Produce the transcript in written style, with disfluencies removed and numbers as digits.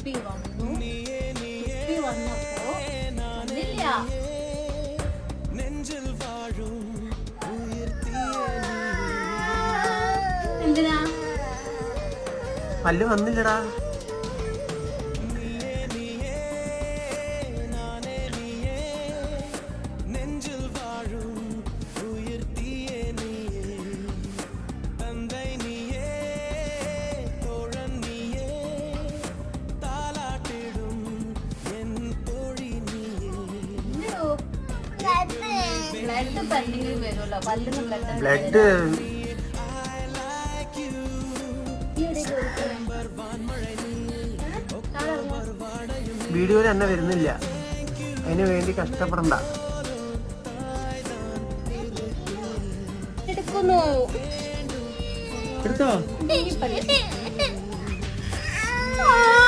കുപ്പി വന്നു. കുപ്പി വന്നപ്പോ വന്നില്ല. എന്തിനാ പല്ല് വന്നില്ലടാ. ബ്ലഡ് പല്ലിൽ വരുമല്ലോ. പല്ലിന് ബ്ലഡ് വീഡിയോയിൽ തന്നെ വരുന്നില്ല. അതിന് വേണ്ടി കഷ്ടപ്പെടണ്ട. എടുക്കുന്നു. എടുത്തോ?